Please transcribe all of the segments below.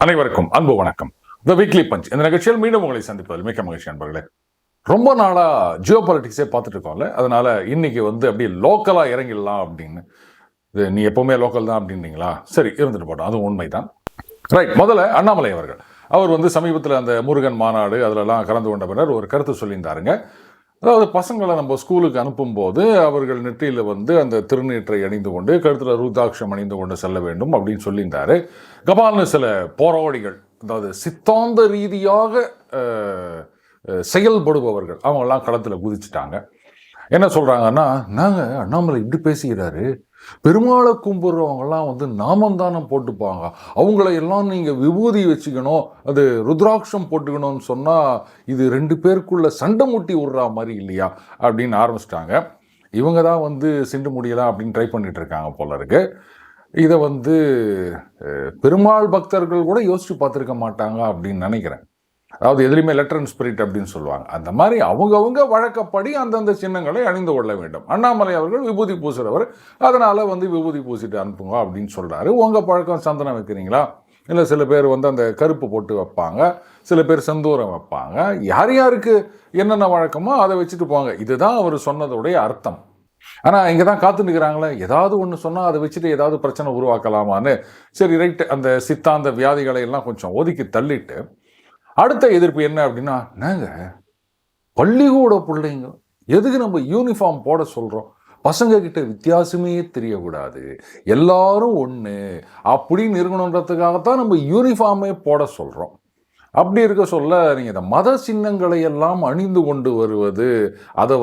அனைவருக்கும் அன்பு வணக்கம். த வீக்லி பஞ்ச் இந்த நிகழ்ச்சியில் மீண்டும் உங்களை சந்திப்பதில் மிக்க மகிழ்ச்சி நண்பர்களே. ரொம்ப நாளா ஜியோ பாலிட்டிக்ஸே பார்த்துட்டு இருக்கோம்ல, அதனால இன்னைக்கு அப்படியே லோக்கலா இறங்கிடலாம் அப்படின்னு. இது நீ எப்பவுமே லோக்கல் தான் அப்படின்றீங்களா? சரி, இருந்துட்டு போட்டோம், அதுவும் உண்மைதான். ரைட், முதல்ல அண்ணாமலை அவர்கள் அவர் சமீபத்தில் அந்த முருகன் மாநாடு அதிலெல்லாம் கலந்து கொண்ட பின்னர் ஒரு கருத்து சொல்லியிருந்தாருங்க. அதாவது பசங்களை நம்ம ஸ்கூலுக்கு அனுப்பும்போது அவர்கள் நெற்றியில் அந்த திருநீற்றை அணிந்து கொண்டு கழுத்தில் ருத்ராட்சம் அணிந்து கொண்டு செல்ல வேண்டும் அப்படின்னு சொல்லியிருந்தாரு. கபால்னு சில போராளிகள், அதாவது சித்தாந்த ரீதியாக செயல்படுபவர்கள் அவங்கெல்லாம் களத்தில் குதிச்சுட்டாங்க. என்ன சொல்கிறாங்கன்னா, நாங்கள் அண்ணாமலை இப்படி பேசுகிறாரு, பெருமாளை கும்பிட்றவங்கெல்லாம் நாமந்தானம் போட்டுப்பாங்க, அவங்கள எல்லாம் நீங்கள் விபூதி வச்சுக்கணும், அது ருத்ராட்சம் போட்டுக்கணும்னு சொன்னால் இது ரெண்டு பேருக்குள்ள சண்டை முட்டி விடுறா மாதிரி இல்லையா அப்படின்னு ஆரம்பிச்சிட்டாங்க. இவங்க தான் சிண்டு முடியலாம் அப்படின்னு ட்ரை பண்ணிட்டு இருக்காங்க போல இருக்கு. இதை பெருமாள் பக்தர்கள் கூட யோசிச்சு பார்த்துருக்க மாட்டாங்க அப்படின்னு நினைக்கிறேன். அதாவது எதிலுமே லெட்டர் அண்ட் ஸ்பிரிட் அப்படின்னு சொல்லுவாங்க. அந்த மாதிரி அவங்கவுங்க வழக்கப்படி அந்தந்த சின்னங்களை அணிந்து கொள்ள வேண்டும். அண்ணாமலை அவர்கள் விபூதி பூசுகிறவர், அதனால் விபூதி பூசிட்டு அனுப்புங்க அப்படின்னு சொல்கிறாரு. உங்கள் பழக்கம் சந்தனம் வைக்கிறீங்களா? இல்லை சில பேர் அந்த கருப்பு போட்டு வைப்பாங்க, சில பேர் செந்தூரம் வைப்பாங்க. யார் யாருக்கு என்னென்ன வழக்கமோ அதை வச்சுட்டு போங்க. இதுதான் அவர் சொன்னதுடைய அர்த்தம். ஆனால் இங்கே தான் காத்து நிற்கிறாங்களே, ஏதாவது ஒன்று சொன்னால் அதை வச்சுட்டு ஏதாவது பிரச்சனை உருவாக்கலாமான்னு. சரி, ரைட்டு, அந்த சித்தாந்த வியாதிகளை எல்லாம் கொஞ்சம் ஒதுக்கி தள்ளிட்டு அடுத்த எதிர்ப்பு என்ன அப்படின்னா, நாங்கள் பள்ளிக்கூட பிள்ளைங்க எதுக்கு நம்ம யூனிஃபார்ம் போட சொல்கிறோம்? பசங்க கிட்ட வித்தியாசமே தெரியக்கூடாது, எல்லாரும் ஒன்று அப்படின்னு இருக்கணுன்றதுக்காகத்தான் நம்ம யூனிஃபார்மே போட சொல்கிறோம். அப்படி இருக்க சொல்ல நீங்கள் இந்த மத சின்னங்களை எல்லாம் அணிந்து கொண்டு வருவது, அதை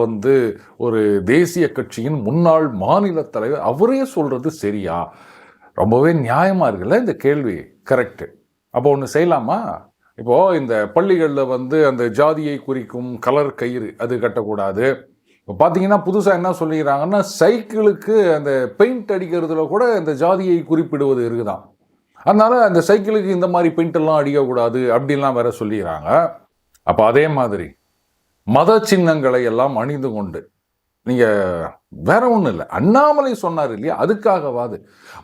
ஒரு தேசிய கட்சியின் முன்னாள் மாநில தலைவர் அவரே சொல்கிறது சரியா? ரொம்பவே நியாயமாக இருக்குல்ல இந்த கேள்வி. கரெக்டு. அப்போ ஒன்று செய்யலாமா? இப்போது இந்த பள்ளிகளில் அந்த ஜாதியை குறிக்கும் கலர் கயிறு அது கட்டக்கூடாது. இப்போ பார்த்தீங்கன்னா புதுசாக என்ன சொல்லிக்கிறாங்கன்னா, சைக்கிளுக்கு அந்த பெயிண்ட் அடிக்கிறதுல கூட இந்த ஜாதியை குறிப்பிடுவது இருக்குதான். அதனால் அந்த சைக்கிளுக்கு இந்த மாதிரி பெயிண்டெல்லாம் அடிக்கக்கூடாது அப்படின்லாம் வேற சொல்லிக்கிறாங்க. அப்போ அதே மாதிரி மத சின்னங்களை எல்லாம் அணிந்து கொண்டு நீங்கள் வேற ஒன்றும் இல்லை, அண்ணாமலை சொன்னார் இல்லையா, அதுக்காகவாது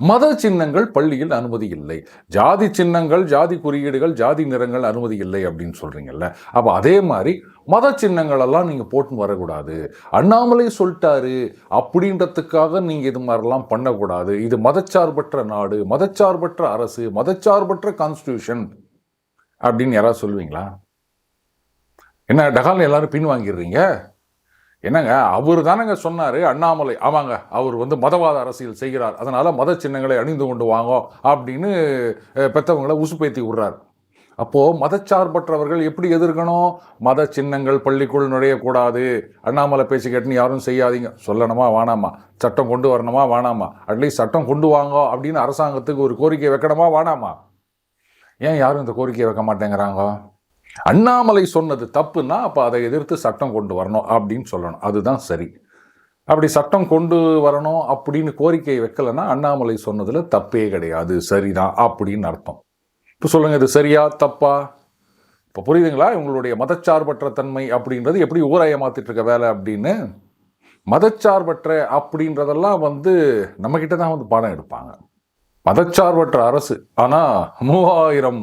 மத சின்னங்கள் பள்ளியில் அனுமதி இல்லை, ஜாதி சின்னங்கள், ஜாதி குறியீடுகள், ஜாதி நிறங்கள் அனுமதி இல்லை அப்படின்னு சொல்கிறீங்கல்ல. அப்போ அதே மாதிரி மத சின்னங்கள் எல்லாம் நீங்கள் போட்டு வரக்கூடாது. அண்ணாமலை சொல்லிட்டாரு அப்படின்றதுக்காக நீங்கள் இது மாதிரிலாம் பண்ணக்கூடாது. இது மதச்சார்பற்ற நாடு, மதச்சார்பற்ற அரசு, மதச்சார்பற்ற கான்ஸ்டியூஷன் அப்படின்னு யாராவது சொல்லுவீங்களா? என்ன டகால் எல்லாரும் பின் வாங்கிடுறீங்க? என்னங்க, அவர் தானங்க சொன்னார் அண்ணாமலை. ஆமாங்க, அவர் மதவாத அரசியல் செய்கிறார், அதனால் மத சின்னங்களை அணிந்து கொண்டு வாங்க அப்படின்னு பெற்றவங்களை உசுப்பேத்தி விடுறார். அப்போது மதச்சார்பற்றவர்கள் எப்படி எதிர்க்கணும்? மத சின்னங்கள் பள்ளிக்குள் நுழையக்கூடாது, அண்ணாமலை பேச்சு கேட்டுன்னு யாரும் செய்யாதீங்க. சொல்லணுமா வேணாமா? சட்டம் கொண்டு வரணுமா வேணாமா? அட்லீஸ்ட் சட்டம் கொண்டு வாங்க அப்படின்னு அரசாங்கத்துக்கு ஒரு கோரிக்கை வைக்கணுமா வேணாமா? ஏன் யாரும் இந்த கோரிக்கையை வைக்க மாட்டேங்கிறாங்க? அண்ணாமலை சொன்னது தப்புன்னா அப்போ அதை எதிர்த்து சட்டம் கொண்டு வரணும் அப்படின்னு சொல்லணும், அதுதான் சரி. அப்படி சட்டம் கொண்டு வரணும் அப்படின்னு கோரிக்கை வைக்கலைன்னா அண்ணாமலை சொன்னதில் தப்பே கிடையாது, சரிதான் அப்படின்னு அர்த்தம். இப்போ சொல்லுங்கள், இது சரியா தப்பா? இப்போ புரியுதுங்களா உங்களுடைய மதச்சார்பற்ற தன்மை அப்படின்றது எப்படி ஊராய மாற்றிட்டு இருக்க வேலை அப்படின்னு? மதச்சார்பற்ற அப்படின்றதெல்லாம் நம்மக்கிட்ட தான் பாடம் எடுப்பாங்க. மதச்சார்பற்ற அரசு, ஆனால் 3000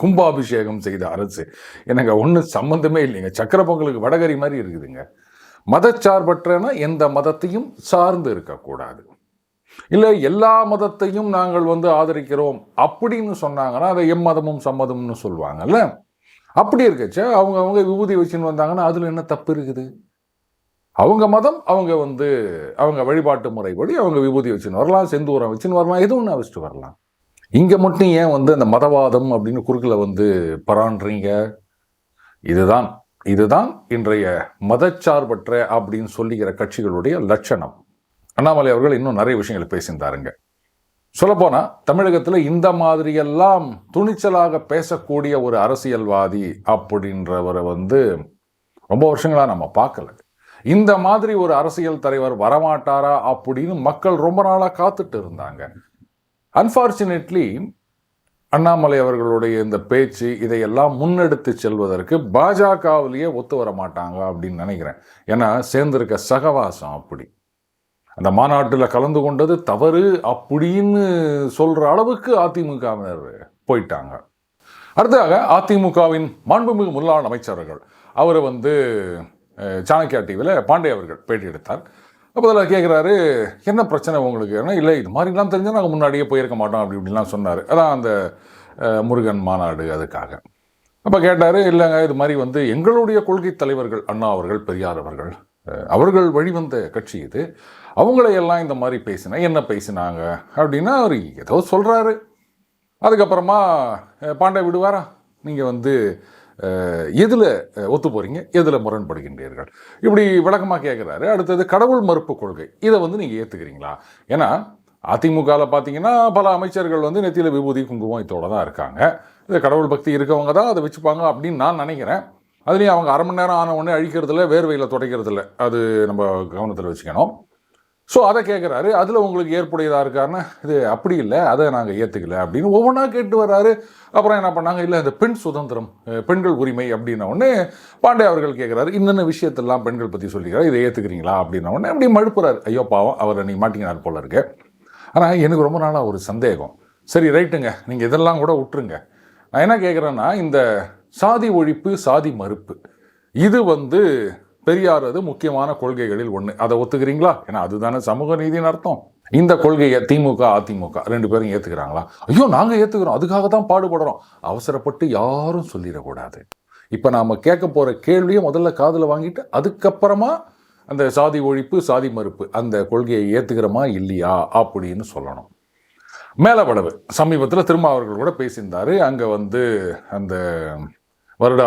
கும்பாபிஷேகம் செய்த அரசு. எனக்கு ஒன்றும் சம்மந்தமே இல்லைங்க, சக்கர பொங்கலுக்கு வடகரி மாதிரி இருக்குதுங்க. மதச்சார்பற்றனா எந்த மதத்தையும் சார்ந்து இருக்கக்கூடாது, இல்லை எல்லா மதத்தையும் நாங்கள் ஆதரிக்கிறோம் அப்படின்னு சொன்னாங்கன்னா அதை எம்மதமும் சம்மதம்னு சொல்லுவாங்கல்ல. அப்படி இருக்கச்ச அவங்க விபூதி வச்சுன்னு வந்தாங்கன்னா அதில் என்ன தப்பு இருக்குது? அவங்க மதம், அவங்க அவங்க வழிபாட்டு முறைப்படி அவங்க விபூதி வச்சுன்னு வரலாம், செந்தூரம் வச்சுன்னு வரலாம், எது ஒன்று வச்சுட்டு வரலாம். இங்கே மட்டும் ஏன் அந்த மதவாதம் அப்படின்னு குறுக்கில் பரான்றீங்க? இதுதான் இன்றைய மதச்சார்பற்ற அப்படின்னு சொல்லிக்கிற கட்சிகளுடைய லட்சணம். அண்ணாமலை அவர்கள் இன்னும் நிறைய விஷயங்கள் பேசியிருந்தாருங்க. சொல்லப்போனால் தமிழகத்தில் இந்த மாதிரியெல்லாம் துணிச்சலாக பேசக்கூடிய ஒரு அரசியல்வாதி அப்படின்றவரை ரொம்ப வருஷங்களாக நம்ம பார்க்கல. இந்த மாதிரி ஒரு அரசியல் தலைவர் வரமாட்டாரா அப்படின்னு மக்கள் ரொம்ப நாளாக காத்துட்டு இருந்தாங்க. அன்ஃபார்ச்சுனேட்லி அண்ணாமலை அவர்களுடைய இந்த பேச்சு இதையெல்லாம் முன்னெடுத்து செல்வதற்கு பாஜகவிலேயே ஒத்து வர மாட்டாங்க அப்படின்னு நினைக்கிறேன். ஏன்னா சேர்ந்திருக்க சகவாசம் அப்படி. அந்த மாநாட்டில் கலந்து கொண்டது தவறு அப்படின்னு சொல்கிற அளவுக்கு அதிமுகவினர் போயிட்டாங்க. அடுத்ததாக அதிமுகவின் மாண்புமிகு முன்னாள் அமைச்சர்கள் அவரை சாணக்கியா டிவியில் பாண்டே அவர்கள் பேட்டி எடுத்தார். அப்போ அதில் கேட்குறாரு, என்ன பிரச்சனை உங்களுக்கு? ஏன்னா இல்லை, இது மாதிரிலாம் தெரிஞ்சால் நாங்கள் முன்னாடியே போயிருக்க மாட்டோம் அப்படி இப்படிலாம் சொன்னார். அதான் அந்த முருகன் மாநாடு அதுக்காக. அப்போ கேட்டார், இல்லைங்க இது மாதிரி எங்களுடைய கொள்கை தலைவர்கள் அண்ணா அவர்கள், பெரியார் அவர்கள், அவர்கள் வழிவந்த கட்சி இது, அவங்களையெல்லாம் இந்த மாதிரி பேசினா என்ன பேசினாங்க அப்படின்னா அவர் ஏதோ சொல்கிறாரு. அதுக்கப்புறமா பாண்டே விடுவாரா? நீங்கள் எதில் ஒத்து போகிறீங்க, எதில் முரண்படுகின்றீர்கள், இப்படி விளக்கமாக கேட்குறாரு. அடுத்தது கடவுள் மறுப்பு கொள்கை, இதை நீங்கள் ஏற்றுக்கிறீங்களா? ஏன்னா அதிமுகவில் பார்த்தீங்கன்னா பல அமைச்சர்கள் நெத்தியில் விபூதி குங்குமம் இதோட தான் இருக்காங்க. இது கடவுள் பக்தி இருக்கவங்க தான் அதை வச்சுப்பாங்க அப்படின்னு நான் நினைக்கிறேன். அதுலேயும் அவங்க அரை மணி நேரம் ஆன உடனே அழிக்கிறதில்ல, வேர்வையில் துடைக்கிறதில்ல, அது நம்ம கவனத்தில் வச்சுக்கணும். ஸோ அதை கேட்குறாரு. அதில் உங்களுக்கு ஏற்புடையதாக இருக்காருன்னா இது அப்படி இல்லை, அதை நாங்கள் ஏற்றுக்கல அப்படின்னு ஒவ்வொன்றா கேட்டு வர்றாரு. அப்புறம் என்ன பண்ணாங்க, இல்லை இந்த பெண் சுதந்திரம், பெண்கள் உரிமை அப்படின்ன உடனே பாண்டே அவர்கள் கேட்குறாரு, இன்னென்ன விஷயத்தெல்லாம் பெண்கள் பற்றி சொல்லிக்கிறார், இதை ஏற்றுக்கிறீங்களா அப்படின்ன உடனே அப்படி மழுப்புறாரு. ஐயோ பாவம், அவரை நீ மாட்டிக்கினார் போல இருக்கு. ஆனால் எனக்கு ரொம்ப நாளாக ஒரு சந்தேகம். சரி ரைட்டுங்க, நீங்கள் இதெல்லாம் கூட விட்டுருங்க. நான் என்ன கேட்குறேன்னா, இந்த சாதி ஒழிப்பு, சாதி மறுப்பு, இது பெரியாரது முக்கியமான கொள்கைகளில் ஒன்று. அதை ஒத்துக்கிறீங்களா? ஏன்னா அதுதானே சமூக நீதியின் அர்த்தம். இந்த கொள்கையை திமுக அதிமுக ரெண்டு பேரும் ஏற்றுக்கிறாங்களா? ஐயோ நாங்கள் ஏற்றுக்கிறோம், அதுக்காக தான் பாடுபடுறோம். அவசரப்பட்டு யாரும் சொல்லிடக்கூடாது. இப்போ நாம் கேட்க போகிற கேள்வியை முதல்ல காதில் வாங்கிட்டு அதுக்கப்புறமா அந்த சாதி ஒழிப்பு, சாதி மறுப்பு அந்த கொள்கையை ஏற்றுக்கிறோமா இல்லையா அப்படின்னு சொல்லணும். மேலவளவு சமீபத்தில் திருமாவர்கள் கூட பேசியிருந்தார். அங்கே அந்த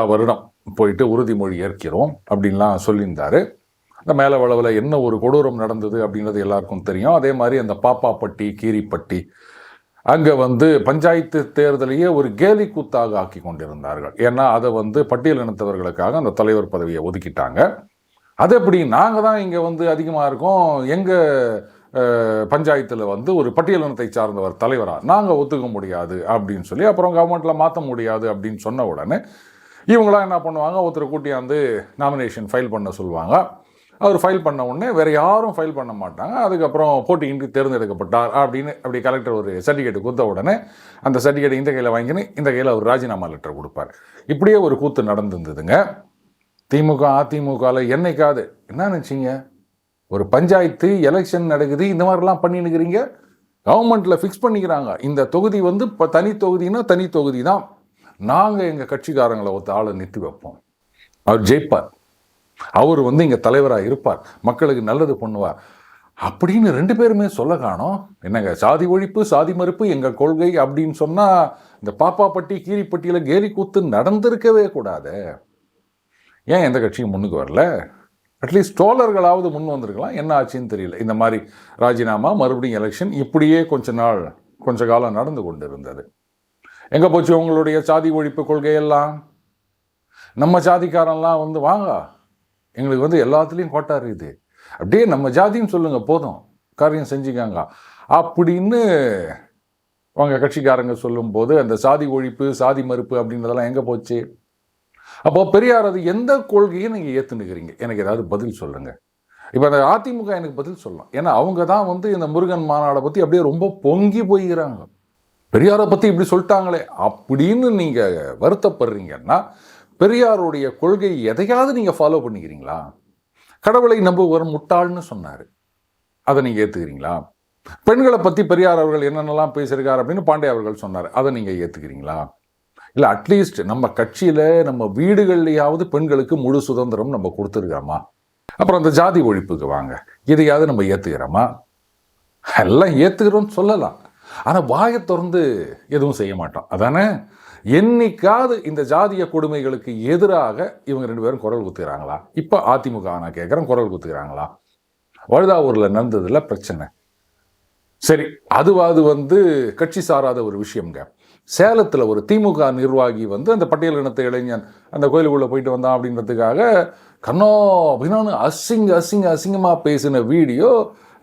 வருடம் போயிட்டு உறுதிமொழி ஏற்கிறோம் அப்படின்லாம் சொல்லியிருந்தார். அந்த மேலவளவில் என்ன ஒரு கொடூரம் நடந்தது அப்படின்றது எல்லாருக்கும் தெரியும். அதே மாதிரி அந்த பாப்பாப்பட்டி, கீரிப்பட்டி அங்கே பஞ்சாயத்து தேர்தலையே ஒரு கேலி கூத்தாக ஆக்கி கொண்டிருந்தார்கள். ஏன்னா அதை பட்டியல் இனத்தவர்களுக்காக அந்த தலைவர் பதவியை ஒதுக்கிட்டாங்க. அது எப்படி நாங்கள் தான் இங்கே அதிகமாக இருக்கோம், எங்கள் பஞ்சாயத்தில் ஒரு பட்டியலினத்தை சார்ந்தவர் தலைவராக நாங்கள் ஒத்துக்க முடியாது அப்படின்னு சொல்லி அப்புறம் கவர்மெண்ட்டில் மாற்ற முடியாது அப்படின்னு சொன்ன உடனே இவங்களாம் என்ன பண்ணுவாங்க, ஒருத்தரை கூட்டியாந்து நாமினேஷன் ஃபைல் பண்ண சொல்லுவாங்க. அவர் ஃபைல் பண்ண உடனே வேறு யாரும் ஃபைல் பண்ண மாட்டாங்க. அதுக்கப்புறம் போட்டியின்றி தேர்ந்தெடுக்கப்பட்டார் அப்படின்னு அப்படி கலெக்டர் ஒரு சர்டிஃபிகேட் கொடுத்த உடனே அந்த சர்டிஃபிகேட் இந்த கையில் வாங்கினு இந்த கையில் அவர் ராஜினாமா லெட்டர் கொடுப்பார். இப்படியே ஒரு கூத்து நடந்துருந்ததுங்க. திமுக அதிமுகவில் என்னைக்காவது என்ன நினச்சிங்க, ஒரு பஞ்சாயத்து எலெக்ஷன் நடக்குது, இந்த மாதிரிலாம் பண்ணினுக்கிறீங்க. கவர்மெண்ட்டில் ஃபிக்ஸ் பண்ணிக்கிறாங்க, இந்த தொகுதி இப்போ தனி தொகுதினா தனி தொகுதி தான், நாங்கள் எங்கள் கட்சிக்காரங்களை ஒருத்த ஆளை நிறுத்தி வைப்போம், அவர் ஜெயிப்பார், அவர் இங்கே தலைவராக இருப்பார், மக்களுக்கு நல்லது பண்ணுவார் அப்படின்னு ரெண்டு பேருமே சொல்ல காணோம். என்னங்க சாதி ஒழிப்பு, சாதி மறுப்பு எங்கள் கொள்கை அப்படின்னு சொன்னால் இந்த பாப்பாப்பட்டி, கீரிப்பட்டியில் கேலி கூத்து நடந்திருக்கவே கூடாது. ஏன் எந்த கட்சியும் முன்னுக்கு வரல? அட்லீஸ்ட் தோழர்களாவது முன் வந்திருக்கலாம். என்ன ஆச்சுன்னு தெரியல. இந்த மாதிரி ராஜினாமா, மறுபடியும் எலெக்ஷன், இப்படியே கொஞ்ச காலம் நடந்து கொண்டு இருந்தது. எங்கே போச்சு உங்களுடைய சாதி ஒழிப்பு கொள்கையெல்லாம்? நம்ம ஜாதிக்காரெல்லாம் வாங்க, எங்களுக்கு எல்லாத்துலேயும் கோட்டா இருக்குது, அப்படியே நம்ம ஜாதின்னு சொல்லுங்கள், போதும், காரியம் செஞ்சுக்காங்க அப்படின்னு அவங்க கட்சிக்காரங்க சொல்லும்போது அந்த சாதி ஒழிப்பு, சாதி மறுப்பு அப்படின்றதெல்லாம் எங்கே போச்சு? அப்போ பெரியார் அது எந்த கொள்கையை நீங்கள் ஏற்றுனுக்கிறீங்க? எனக்கு ஏதாவது பதில் சொல்லுங்கள். இப்போ அந்த அதிமுக எனக்கு பதில் சொல்லலாம். ஏன்னா அவங்க தான் இந்த முருகன் மாநாடை பற்றி அப்படியே ரொம்ப பொங்கி போய்கிறாங்க. பெரியாரை பற்றி இப்படி சொல்லிட்டாங்களே அப்படின்னு நீங்கள் வருத்தப்படுறீங்கன்னா பெரியாருடைய கொள்கை எதையாவது நீங்கள் ஃபாலோ பண்ணிக்கிறீங்களா? கடவுளை நம்புவர் முட்டாள்னு சொன்னார், அதை நீங்கள் ஏற்றுக்கிறீங்களா? பெண்களை பற்றி பெரியார் அவர்கள் என்னென்னலாம் பேசியிருக்கார் அப்படின்னு பாண்டே அவர்கள் சொன்னார், அதை நீங்கள் ஏற்றுக்கிறீங்களா? இல்லை அட்லீஸ்ட் நம்ம கட்சியில் நம்ம வீடுகள்லையாவது பெண்களுக்கு முழு சுதந்திரம் நம்ம கொடுத்துருக்கிறோமா? அப்புறம் அந்த ஜாதி ஒழிப்புக்கு வாங்க, இதையாவது நம்ம ஏற்றுக்கிறோமா? எல்லாம் ஏற்றுக்கிறோன்னு சொல்லலாம், ஆனால் வாயை திறந்து எதுவும் செய்ய மாட்டோம். அதானே? என்னைக்காவது இந்த ஜாதிய கொடுமைகளுக்கு எதிராக இவங்க ரெண்டு பேரும் குரல் குத்துக்கிறாங்களா? இப்போ அதிமுக நான் கேட்குறேன், குரல் குத்துக்கிறாங்களா? வழுதாவூரில் நடந்ததில்ல பிரச்சனை, சரி அதுவாது கட்சி சாராத ஒரு விஷயம்ங்க. சேலத்தில் ஒரு திமுக நிர்வாகி அந்த பட்டியல் இனத்தை இளைஞன் அந்த கோயிலுக்குள்ளே போயிட்டு வந்தான் அப்படின்றதுக்காக கண்ணோ அப்படின்னு அசிங்கமாக பேசின வீடியோ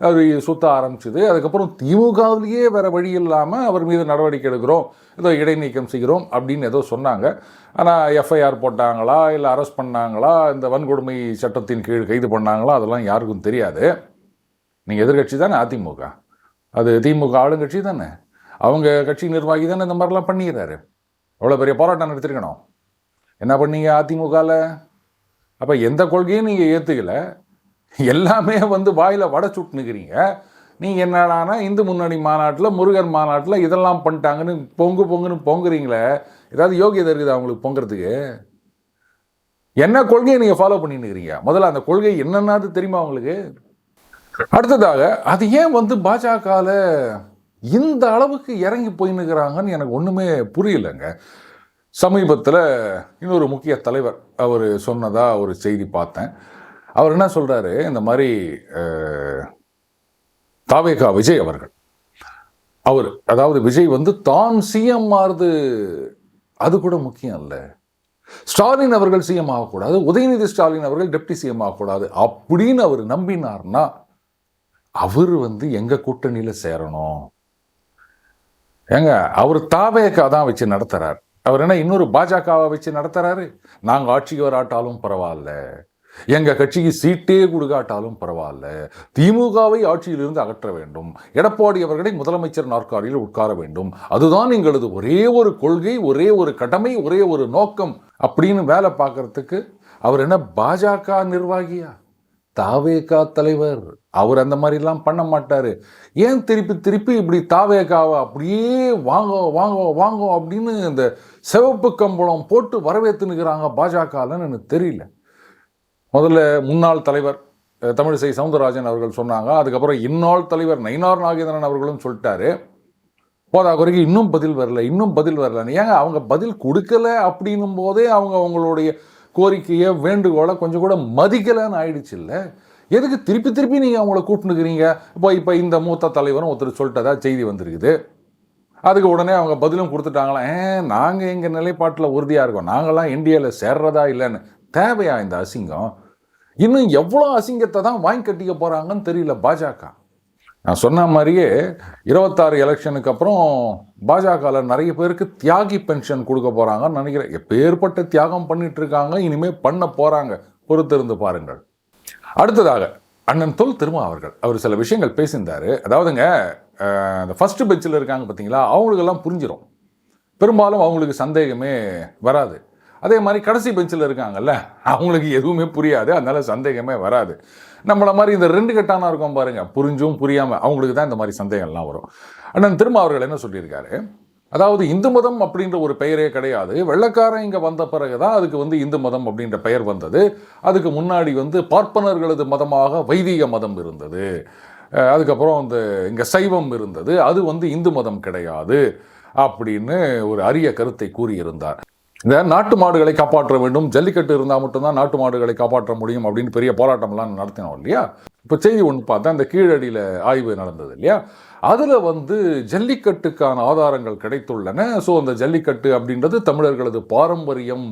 அது சுத்த ஆரம்பிச்சுது. அதுக்கப்புறம் திமுகவிலேயே வேறு வழி இல்லாமல் அவர் மீது நடவடிக்கை எடுக்கிறோம், ஏதோ இடைநீக்கம் செய்கிறோம் அப்படின்னு ஏதோ சொன்னாங்க. ஆனால் எஃப்ஐஆர் போட்டாங்களா, இல்லை அரெஸ்ட் பண்ணாங்களா, இந்த வன்கொடுமை சட்டத்தின் கீழ் கைது பண்ணாங்களா, அதெல்லாம் யாருக்கும் தெரியாது. நீங்கள் எதிர்கட்சி தானே அதிமுக, அது திமுக ஆளுங்கட்சி தானே, அவங்க கட்சி நிர்வாகி தானே இந்த மாதிரிலாம் பண்ணிக்கிறாரு. அவ்வளோ பெரிய போராட்டம் நடத்திருக்கணும். என்ன பண்ணீங்க அதிமுகவில்? அப்போ எந்த கொள்கையும் நீங்கள் ஏற்றுக்கல, எல்லாமே வாயில் வடை சுட்டுனுக்கிறீங்க. நீங்கள் என்னடானா இந்து முன்னணி மாநாட்டில், முருகன் மாநாட்டில் இதெல்லாம் பண்ணிட்டாங்கன்னு பொங்குன்னு பொங்குறீங்களே, ஏதாவது யோகியதை இருக்குது அவங்களுக்கு பொங்குறதுக்கு? என்ன கொள்கையை நீங்கள் ஃபாலோ பண்ணின்னுக்கிறீங்க? முதல்ல அந்த கொள்கை என்னன்னாது தெரியுமா அவங்களுக்கு? அடுத்ததாக அது ஏன் பாஜகவில் இந்த அளவுக்கு இறங்கி போயின்னுக்கிறாங்கன்னு எனக்கு ஒன்றுமே புரியலைங்க. சமீபத்தில் இன்னொரு முக்கிய தலைவர் அவர் சொன்னதா ஒரு செய்தி பார்த்தேன். அவர் என்ன சொல்கிறாரு, இந்த மாதிரி தாவேகா விஜய் அவர்கள், அவர் அதாவது விஜய் தான் சிஎம் ஆறுது அது கூட முக்கியம் இல்லை, ஸ்டாலின் அவர்கள் சிஎம் ஆகக்கூடாது, உதயநிதி ஸ்டாலின் அவர்கள் டெப்டி சிஎம் ஆகக்கூடாது அப்படின்னு அவர் நம்பினார்னா அவர் எங்க கூட்டணியில் சேரணும். ஏங்க அவர் தாவேகா தான் வச்சு நடத்துறாரு. அவர் என்ன இன்னொரு பாஜகவை வச்சு நடத்துறாரு? நாங்கள் ஆட்சிக்கு வராட்டாலும் பரவாயில்ல, எங்க கட்சிக்கு சீட்டே கொடுக்காட்டாலும் பரவாயில்ல, திமுகவை ஆட்சியிலிருந்து அகற்ற வேண்டும், எடப்பாடி அவர்களை முதலமைச்சர் நாற்காலியில் உட்கார வேண்டும், அதுதான் எங்களது ஒரே ஒரு கொள்கை, ஒரே ஒரு கடமை, ஒரே ஒரு நோக்கம் அப்படின்னு வேலை பார்க்கறதுக்கு அவர் என்ன பாஜக நிர்வாகியா? தாவேகா தலைவர். அவர் அந்த மாதிரிலாம் பண்ண மாட்டாரு. ஏன் திருப்பி திருப்பி இப்படி தாவேகாவை அப்படியே வாங்க வாங்க வாங்க அப்படின்னு இந்த சிவப்பு கம்பளம் போட்டு வரவேற்றுனுக்கிறாங்க பாஜகன்னு எனக்கு தெரியல. முதல்ல முன்னாள் தலைவர் தமிழிசை சவுந்தரராஜன் அவர்கள் சொன்னாங்க. அதுக்கப்புறம் இந்நாள் தலைவர் நயினார் நாகேந்திரன் அவர்களும் சொல்லிட்டாரு. போதா குறைக்கு இன்னும் பதில் வரல. ஏங்க அவங்க பதில் கொடுக்கல அப்படின்னும் போதே அவங்களுடைய கோரிக்கையை வேண்டுகோளை கொஞ்சம் கூட மதிக்கலைன்னு ஆயிடுச்சு இல்லை? எதுக்கு திருப்பி திருப்பி நீங்கள் அவங்கள கூப்பிட்டுக்கிறீங்க? இப்போ இந்த மூத்த தலைவரும் ஒருத்தர் சொல்லிட்டதா செய்தி வந்திருக்குது. அதுக்கு உடனே அவங்க பதிலும் கொடுத்துட்டாங்களாம், நாங்கள் எங்கள் நிலைப்பாட்டில் உறுதியாக இருக்கோம், நாங்கள்லாம் இந்தியாவில் சேர்றதா இல்லைன்னு. தேவையா இந்த அசிங்கம்? இன்னும் எவ்வளோ அசிங்கத்தை தான் வாங்கி கட்டிக்க போகிறாங்கன்னு தெரியல பாஜக. நான் சொன்ன மாதிரியே 26 எலெக்ஷனுக்கு அப்புறம் பாஜகவில் நிறைய பேருக்கு தியாகி பென்ஷன் கொடுக்க போகிறாங்கன்னு நினைக்கிறேன். எப்பேற்பட்ட தியாகம் பண்ணிட்டு இருக்காங்க, இனிமேல் பண்ண போகிறாங்க, பொறுத்திருந்து பாருங்கள். அடுத்ததாக அண்ணன் தொல் திருமாவர்கள் அவர் சில விஷயங்கள் பேசியிருந்தாரு. அதாவதுங்க இந்த ஃபர்ஸ்ட் பெஞ்சில் இருக்காங்க பார்த்தீங்களா, அவங்களுக்கெல்லாம் புரிஞ்சிடும், பெரும்பாலும் அவங்களுக்கு சந்தேகமே வராது. அதே மாதிரி கடைசி பெஞ்சில் இருக்காங்கல்ல, அவங்களுக்கு எதுவுமே புரியாது, அதனால சந்தேகமே வராது. நம்மளை மாதிரி இந்த 2 கட்டானா இருக்கும் பாருங்க, புரிஞ்சும் புரியாமல், அவங்களுக்கு தான் இந்த மாதிரி சந்தேகம்லாம் வரும். அண்ணன் திருமாவர்கள் என்ன சொல்லியிருக்காரு, அதாவது இந்து மதம் அப்படின்ற ஒரு பெயரே கிடையாது, வெள்ளைக்காரன் இங்கே வந்த பிறகு தான் அதுக்கு இந்து மதம் அப்படின்ற பெயர் வந்தது. அதுக்கு முன்னாடி பார்ப்பனர்களது மதமாக வைதிக மதம் இருந்தது, அதுக்கப்புறம் இங்கே சைவம் இருந்தது, அது இந்து மதம் கிடையாது அப்படின்னு ஒரு அரிய கருத்தை கூறியிருந்தார். இந்த நாட்டு மாடுகளை காப்பாற்ற வேண்டும், ஜல்லிக்கட்டு இருந்தால் மட்டும்தான் நாட்டு மாடுகளை காப்பாற்ற முடியும் அப்படின்னு பெரிய போராட்டம்லாம் நடத்தினோம் இல்லையா? இப்போ செய்தி ஒன்று பார்த்தா இந்த கீழடியில் ஆய்வு நடந்தது இல்லையா, அதில் ஜல்லிக்கட்டுக்கான ஆதாரங்கள் கிடைத்துள்ளன. ஸோ அந்த ஜல்லிக்கட்டு அப்படின்றது தமிழர்களது பாரம்பரியம்,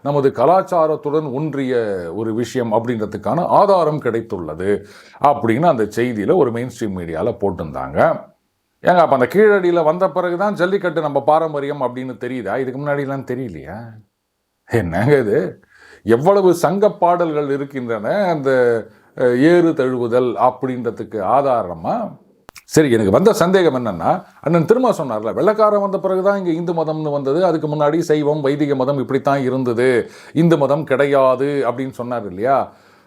நமது கலாச்சாரத்துடன் ஒன்றிய ஒரு விஷயம் அப்படின்றதுக்கான ஆதாரம் கிடைத்துள்ளது அப்படின்னு அந்த செய்தியில் ஒரு மெயின் ஸ்ட்ரீம் மீடியாவில் போட்டிருந்தாங்க. ஏங்க அப்போ அந்த கீழடியில் வந்த பிறகு தான் ஜல்லிக்கட்டு நம்ம பாரம்பரியம் அப்படின்னு தெரியுதா? இதுக்கு முன்னாடிலாம் தெரியலையா? என்னங்க இது? எவ்வளவு சங்க பாடல்கள் இருக்கின்றன அந்த ஏறு தழுவுதல் அப்படின்றதுக்கு ஆதாரமா? சரி, எனக்கு வந்த சந்தேகம் என்னன்னா, அண்ணன் திரும்ப சொன்னார்ல, வெள்ளைக்காரன் வந்த பிறகுதான் இங்கே இந்து மதம்னு வந்தது, அதுக்கு முன்னாடி சைவம் வைதிக மதம் இப்படித்தான் இருந்தது, இந்து மதம் கிடையாது அப்படின்னு சொன்னார் இல்லையா?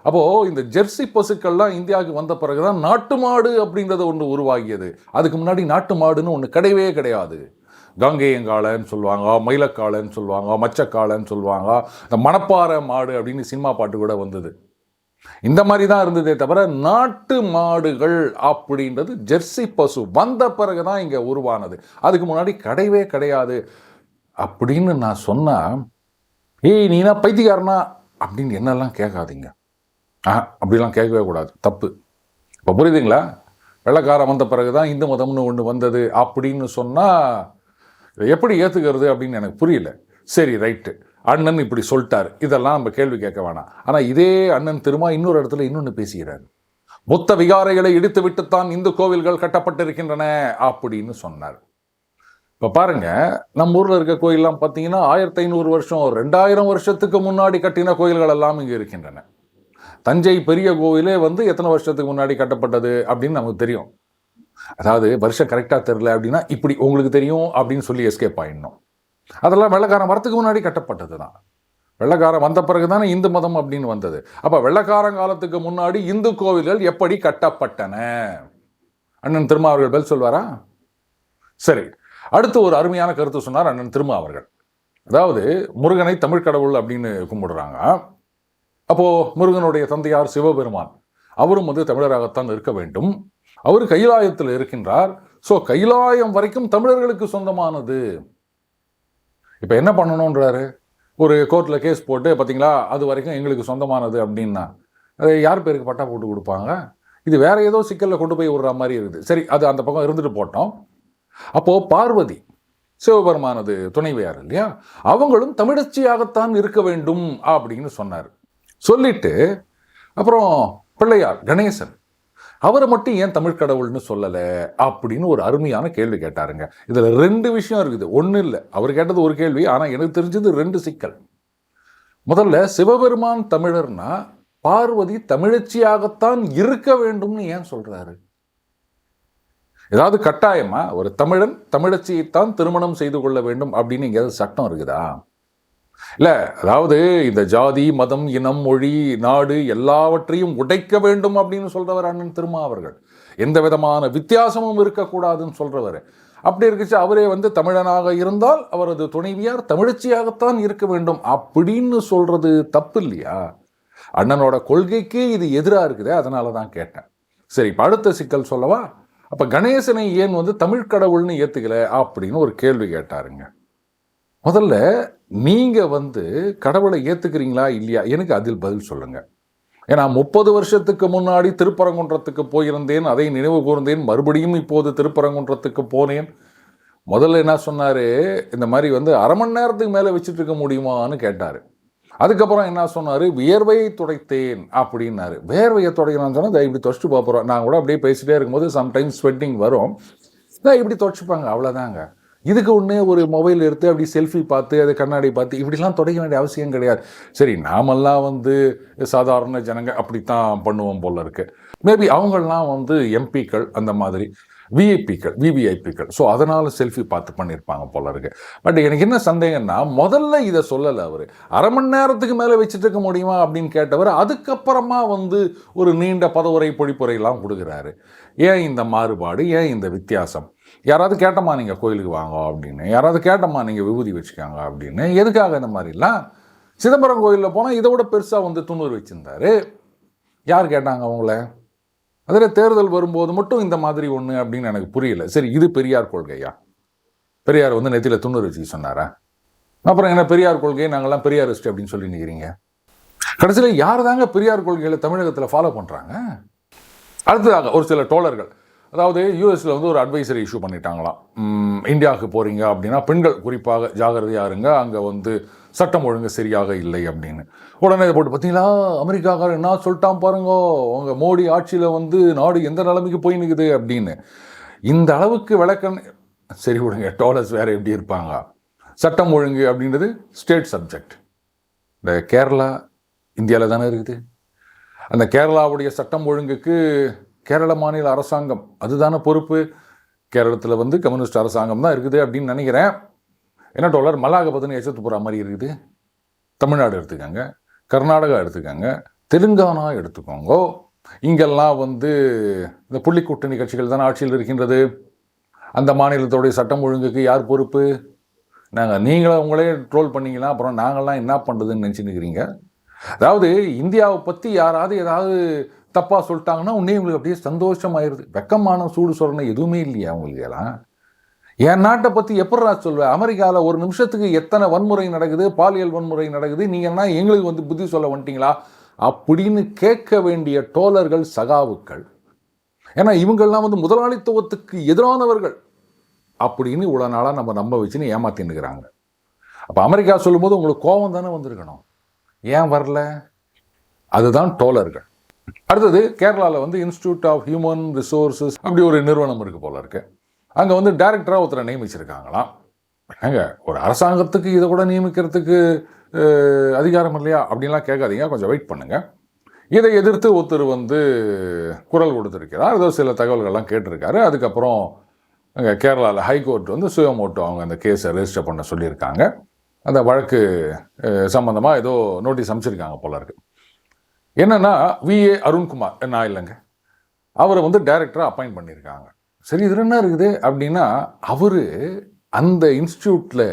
அப்போது இந்த ஜெர்சி பசுக்கள்லாம் இந்தியாவுக்கு வந்த பிறகுதான் நாட்டு மாடு அப்படின்றத ஒன்று உருவாகியது. அதுக்கு முன்னாடி நாட்டு மாடுன்னு ஒன்று கிடையவே கிடையாது. காங்கேயங்காளைன்னு சொல்லுவாங்க, மயிலக்காளைன்னு சொல்லுவாங்க, மச்சக்காளைன்னு சொல்லுவாங்க, இந்த மணப்பாறை மாடு அப்படின்னு சினிமா பாட்டு கூட வந்தது. இந்த மாதிரி தான் இருந்ததே தவிர நாட்டு மாடுகள் அப்படின்றது ஜெர்சி பசு வந்த பிறகு தான் இங்கே உருவானது, அதுக்கு முன்னாடி கிடையவே கிடையாது அப்படின்னு நான் சொன்னால், நீனா பைத்தியக்காரனா அப்படின்னு என்னெல்லாம் கேட்காதீங்க. அப்படிலாம் கேட்கவே கூடாது, தப்பு. இப்போ புரியுதுங்களா? வெள்ளைக்காரன் வந்த பிறகு தான் இந்து மதம்னு ஒன்று வந்தது அப்படின்னு சொன்னால் இதை எப்படி ஏற்றுக்கிறது அப்படின்னு எனக்கு புரியல. சரி, ரைட்டு, அண்ணன் இப்படி சொல்லிட்டார், இதெல்லாம் நம்ம கேள்வி கேட்க வேணாம். ஆனால் இதே அண்ணன் திரும்ப இன்னொரு இடத்துல இன்னொன்று பேசுகிறார். புத்த விகாரைகளை இடித்து விட்டுத்தான் இந்து கோவில்கள் கட்டப்பட்டிருக்கின்றன அப்படின்னு சொன்னார். இப்போ பாருங்க, நம்ம ஊரில் இருக்க கோயிலெலாம் பார்த்தீங்கன்னா 1500 வருஷம் 2000 வருஷத்துக்கு முன்னாடி கட்டின கோயில்கள் எல்லாம் இங்கே இருக்கின்றன. தஞ்சை பெரிய கோவிலே வந்து எத்தனை வருஷத்துக்கு முன்னாடி கட்டப்பட்டது அப்படின்னு நமக்கு தெரியும். அதாவது வருஷம் கரெக்டாக தெரியல அப்படின்னா இப்படி உங்களுக்கு தெரியும் அப்படின்னு சொல்லி எஸ்கேப் ஆயிடணும். அதெல்லாம் வெள்ளைக்காரன் வரத்துக்கு முன்னாடி கட்டப்பட்டது தான். வெள்ளைக்காரன் வந்த பிறகு தானே இந்து மதம் அப்படின்னு வந்தது. அப்போ வெள்ளைக்காரன் காலத்துக்கு முன்னாடி இந்து கோவில்கள் எப்படி கட்டப்பட்டன? அண்ணன் திருமாவர்கள் பதில் சொல்வாரா? சரி, அடுத்து ஒரு அருமையான கருத்து சொன்னார் அண்ணன் திருமாவர்கள். அதாவது முருகனை தமிழ் கடவுள் அப்படின்னு கும்பிடுறாங்க. அப்போ முருகனுடைய தந்தையார் சிவபெருமான், அவரும் வந்து தமிழராகத்தான் இருக்க வேண்டும். அவர் கைலாயத்தில் இருக்கின்றார். ஸோ கைலாயம் வரைக்கும் தமிழர்களுக்கு சொந்தமானது. இப்போ என்ன பண்ணணுன்றாரு? ஒரு கோர்ட்டில் கேஸ் போட்டு பார்த்தீங்களா அது வரைக்கும் எங்களுக்கு சொந்தமானது அப்படின்னா அது யார் பேருக்கு பட்டா போட்டு கொடுப்பாங்க? இது வேற ஏதோ சிக்கலில் கொண்டு போய் விடுற மாதிரி இருக்குது. சரி, அது அந்த பக்கம் இருந்துட்டு போட்டோம். அப்போது பார்வதி சிவபெருமானது துணைவியார் இல்லையா, அவங்களும் தமிழச்சியாகத்தான் இருக்க வேண்டும் அப்படின்னு சொன்னார். சொல்லிட்டு அப்புறம் பிள்ளையார் கணேசன், அவரை மட்டும் ஏன் தமிழ் கடவுள்னு சொல்லலை அப்படின்னு ஒரு அருமையான கேள்வி கேட்டாருங்க. இதில் 2 விஷயம் இருக்குது. ஒன்றும் இல்லை, அவர் கேட்டது ஒரு கேள்வி, ஆனால் எனக்கு தெரிஞ்சது 2 சிக்கல். முதல்ல சிவபெருமான் தமிழர்னா பார்வதி தமிழச்சியாகத்தான் இருக்க வேண்டும்னு ஏன் சொல்றாரு? ஏதாவது கட்டாயமா ஒரு தமிழன் தமிழச்சியைத்தான் திருமணம் செய்து கொள்ள வேண்டும் அப்படின்னு எங்கேயாவது சட்டம் இருக்குதா? இல்லை, அதாவது இந்த ஜாதி மதம் இனம் மொழி நாடு எல்லாவற்றையும் உடைக்க வேண்டும் அப்படின்னு சொல்றவர் அண்ணன் திருமாவர்கள். எந்த விதமான வித்தியாசமும் இருக்கக்கூடாதுன்னு சொல்றவர். அப்படி இருக்குச்சு அவரே வந்து தமிழனாக இருந்தால் அவரது துணைவியார் தமிழச்சியாகத்தான் இருக்க வேண்டும் அப்படின்னு சொல்றது தப்பு இல்லையா? அண்ணனோட கொள்கைக்கு இது எதிராக இருக்குது. அதனால தான் கேட்டேன். சரி, இப்போ அடுத்த சிக்கல் சொல்லவா? அப்போ கணேசனை ஏன் வந்து தமிழ் கடவுள்னு ஏற்றுக்கல அப்படின்னு ஒரு கேள்வி கேட்டாருங்க. முதல்ல நீங்கள் வந்து கடவுளை ஏற்றுக்கிறீங்களா இல்லையா, எனக்கு அதில் பதில் சொல்லுங்க. ஏன்னா 30 வருஷத்துக்கு முன்னாடி திருப்பரங்குன்றத்துக்கு போயிருந்தேன், அதை நினைவு கூர்ந்தேன், மறுபடியும் இப்போது திருப்பரங்குன்றத்துக்கு போனேன். முதல்ல என்ன சொன்னார்? இந்த மாதிரி வந்து அரை மணி நேரத்துக்கு மேலே வச்சுட்டு இருக்க முடியுமான்னு கேட்டார். அதுக்கப்புறம் என்ன சொன்னார்? வியர்வையை துடைத்தேன் அப்படின்னாரு. வேர்வையை துடைக்கணும்னு சொன்னால் இப்படி துடைச்சிட்டு போகிறோம். நான் கூட அப்படியே பேசிட்டே இருக்கும்போது சம்டைம்ஸ் ஸ்வெட்டிங் வரும், இப்படி துடைச்சிப்பாங்க, அவ்வளோதாங்க. இதுக்கு ஒன்று ஒரு மொபைல் எடுத்து அப்படி செல்ஃபி பார்த்து அது கண்ணாடி பார்த்து இப்படிலாம் துடைக்க வேண்டிய அவசியம் கிடையாது. சரி, நாமெல்லாம் வந்து சாதாரண ஜனங்க அப்படித்தான் பண்ணுவோம் போல இருக்கு. மேபி அவங்கெல்லாம் வந்து எம்பிக்கள், அந்த மாதிரி விஐபிக்கள் விவிஐபிக்கள், ஸோ அதனால் செல்ஃபி பார்த்து பண்ணியிருப்பாங்க போல இருக்கு. பட் எனக்கு என்ன சந்தேகம்னா, முதல்ல இதை சொல்லலை அவர். அரை மணி நேரத்துக்கு மேலே வச்சுட்டு இருக்க முடியுமா அப்படின்னு கேட்டவர் அதுக்கப்புறமா வந்து ஒரு நீண்ட பதவுரை பொழிப்புரையெல்லாம் கொடுக்குறாரு. ஏன் இந்த மாறுபாடு, ஏன் இந்த வித்தியாசம்? யாராவது கேட்டமா நீங்கள் கோயிலுக்கு வாங்க அப்படின்னு, யாராவது கேட்டமா நீங்கள் விபூதி வச்சுக்காங்க அப்படின்னு, எதுக்காக இந்த மாதிரிலாம்? சிதம்பரம் கோயிலில் போனால் இதை விட பெருசாக வந்து துண்ணூறு வச்சுருந்தாரு. யார் கேட்டாங்க அவங்கள? அதில் தேர்தல் வரும்போது மட்டும் இந்த மாதிரி ஒன்று அப்படின்னு எனக்கு புரியல. சரி, இது பெரியார் கொள்கையா? பெரியார் வந்து நெத்தியில் துண்ணூறு வச்சு சொன்னாரா? அப்புறம் என்ன பெரியார் கொள்கையை நாங்கள்லாம் பெரியாரிஸ்ட் அப்படின்னு சொல்லி நிற்கிறீங்க? கடைசியில் யார் தாங்க பெரியார் கொள்கைகளை தமிழகத்தில் ஃபாலோ பண்ணுறாங்க? அடுத்ததாக ஒரு சில டோலர்கள், அதாவது யூஎஸில் வந்து ஒரு அட்வைசரி இஷ்யூ பண்ணிட்டாங்களாம். இந்தியாவுக்கு போகிறீங்க அப்படின்னா பெண்கள் குறிப்பாக ஜாகிரதையாக இருங்க, அங்கே வந்து சட்டம் ஒழுங்கு சரியாக இல்லை அப்படின்னு. உடனே இதை போட்டு பார்த்தீங்களா அமெரிக்காக்காரன் என்ன சொல்லிட்டான் பாருங்க, உங்கள் மோடி ஆட்சியில் வந்து நாடு எந்த நிலைமைக்கு போய் நிற்குது அப்படின்னு. இந்த அளவுக்கு விளக்கம் சரி விடுங்க, டோலர்ஸ் வேறு எப்படி இருப்பாங்க? சட்டம் ஒழுங்கு அப்படின்றது ஸ்டேட் சப்ஜெக்ட். இந்த கேரளா இந்தியாவில் தானே இருக்குது. அந்த கேரளாவுடைய சட்டம் ஒழுங்குக்கு கேரள மாநில அரசாங்கம் அதுதானே பொறுப்பு. கேரளத்தில் வந்து கம்யூனிஸ்ட் அரசாங்கம் தான் இருக்குது அப்படின்னு நினைக்கிறேன். என்ன டோலர் மல்லாகபத்துன்னு எச்சத்து போகிற மாதிரி இருக்குது. தமிழ்நாடு எடுத்துக்கோங்க, கர்நாடகா எடுத்துக்கோங்க, தெலுங்கானா எடுத்துக்கோங்க. இங்கெல்லாம் வந்து இந்த புள்ளி கூட்டணி கட்சிகள் தானே ஆட்சியில் இருக்கின்றது. அந்த மாநிலத்தோடைய சட்டம் ஒழுங்குக்கு யார் பொறுப்பு? நீங்களே உங்களே ட்ரோல் பண்ணிக்கலாம், அப்புறம் நாங்கள்லாம் என்ன பண்ணுறதுன்னு நினச்சின்னுக்கிறீங்க. அதாவது இந்தியாவை பற்றி யாராவது ஏதாவது தப்பாக சொல்லிட்டாங்கன்னா உடனே உங்களுக்கு அப்படியே சந்தோஷமாயிருது. வெக்கமான சூடு சொரணை எதுவுமே இல்லையா உங்களுக்கு எல்லாம்? என் நாட்டை பற்றி எப்படா சொல்வேன்? அமெரிக்காவில் ஒரு நிமிஷத்துக்கு எத்தனை வன்முறை நடக்குது, பாலியல் வன்முறை நடக்குது, நீங்கன்னா எங்களுக்கு வந்து புத்தி சொல்ல வந்துட்டீங்களா அப்படின்னு கேட்க வேண்டிய டோலர்கள் சகாவுக்கள். ஏன்னா இவங்கெல்லாம் வந்து முதலாளித்துவத்துக்கு எதிரானவர்கள் அப்படின்னு இவ்வளோ நாளாக நம்ம நம்ப வச்சுன்னு ஏமாத்தின்னுக்கிறாங்க. அப்போ அமெரிக்கா சொல்லும்போது உங்களுக்கு கோபம் தானே வந்திருக்கணும், ஏன் வரல? அதுதான் டோலர்கள். அடுத்தது கேரளாவில் வந்து இன்ஸ்டிடியூட் ஆஃப் ஹியூமன் ரிசோர்ஸஸ் அப்படி ஒரு நிறுவனம் இருக்குது போல இருக்கு. அங்கே வந்து டைரக்டராக ஒருத்தரை நியமிச்சிருக்காங்களாம். ஒரு அரசாங்கத்துக்கு இதை கூட நியமிக்கிறதுக்கு அதிகாரம் இல்லையா அப்படின்லாம் கேட்காதீங்க, கொஞ்சம் வெயிட் பண்ணுங்கள். இதை எதிர்த்து ஒருத்தர் குரல் கொடுத்திருக்கிறார். ஏதோ சில தகவல்கள்லாம் கேட்டிருக்காரு. அதுக்கப்புறம் அங்கே கேரளாவில் ஹைகோர்ட் சுயோமோட்டோ அவங்க அந்த கேஸை ரெஜிஸ்டர் பண்ண சொல்லியிருக்காங்க. அந்த வழக்கு சம்மந்தமாக ஏதோ நோட்டீஸ் அனுப்பிச்சிருக்காங்க போல இருக்கு. என்னன்னா விஏ அருண்குமார் நான் இல்லைங்க, அவரை டைரக்டராக அப்பாயிண்ட் பண்ணியிருக்காங்க. சரி, இது என்ன இருக்குது அப்படின்னா, அவர் அந்த இன்ஸ்டியூட்டில்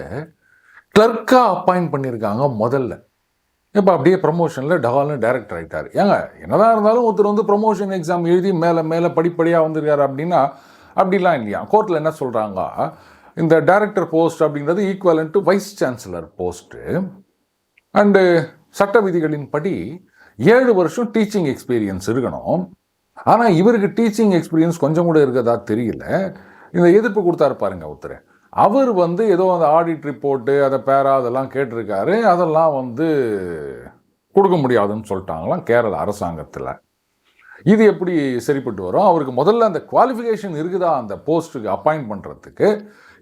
கிளர்க்காக அப்பாயிண்ட் பண்ணியிருக்காங்க முதல்ல. இப்போ அப்படியே ப்ரமோஷனில் டகால்னு டைரக்டர் ஆகிட்டார். ஏங்க என்னதான் இருந்தாலும் ஒருத்தர் ப்ரமோஷன் எக்ஸாம் எழுதி மேலே மேலே படிப்படியாக வந்திருக்காரு அப்படின்னா அப்படிலாம் இல்லையா. கோர்ட்டில் என்ன சொல்கிறாங்க, இந்த டைரக்டர் போஸ்ட் அப்படின்றது equivalent to vice chancellor post. And சட்ட விதிகளின் படி 7 வருஷம் டீச்சிங் எக்ஸ்பீரியன்ஸ் இருக்கணும். ஆனால் இவருக்கு டீச்சிங் எக்ஸ்பீரியன்ஸ் கொஞ்சம் கூட இருக்கிறதா தெரியல. இந்த எதிர்ப்பு கொடுத்தாரு பாருங்க ஒருத்தர், அவர் ஏதோ அந்த ஆடிட் ரிப்போர்ட்டு அதை பேரா அதெல்லாம் கேட்டிருக்காரு. அதெல்லாம் கொடுக்க முடியாதுன்னு சொல்லிட்டாங்களாம் கேரள அரசாங்கத்தில். இது எப்படி சரிப்பட்டு வரும்? அவருக்கு முதல்ல அந்த குவாலிஃபிகேஷன் இருக்குதா அந்த போஸ்ட்டுக்கு அப்பாயிண்ட் பண்ணுறதுக்கு,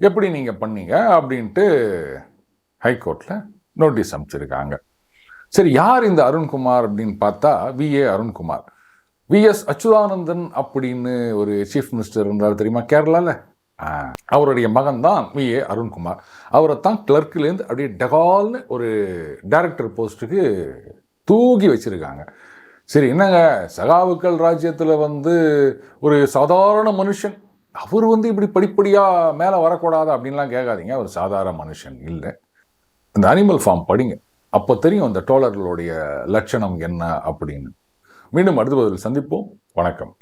எப்படி நீங்கள் பண்ணீங்க அப்படின்ட்டு ஹைகோர்ட்டில் நோட்டீஸ் அனுப்பிச்சிருக்காங்க. சரி, யார் இந்த அருண்குமார் அப்படின்னு பார்த்தா விஏ அருண்குமார். விஎஸ் அச்சுதானந்தன் அப்படின்னு ஒரு சீஃப் மினிஸ்டர் இருந்தார் தெரியுமா கேரளாவில், அவருடைய மகன் தான் விஏ அருண்குமார். அவரை தான் கிளர்க்கிலேருந்து அப்படியே டகால்னு ஒரு டைரக்டர் போஸ்ட்டுக்கு தூக்கி வச்சுருக்காங்க. சரி, என்னங்க சகாவுக்கள் ராஜ்யத்தில் ஒரு சாதாரண மனுஷன், அவர் இப்படி படிப்படியாக மேலே வரக்கூடாது அப்படின்லாம் கேட்காதீங்க. அவர் சாதாரண மனுஷன் இல்லை. இந்த அனிமல் ஃபார்ம் படிங்க, அப்போ தெரியும் அந்த டோலர்களுடைய லட்சணம் என்ன அப்படின்னு. மீண்டும் அடுத்த பதில் சந்திப்போம். வணக்கம்.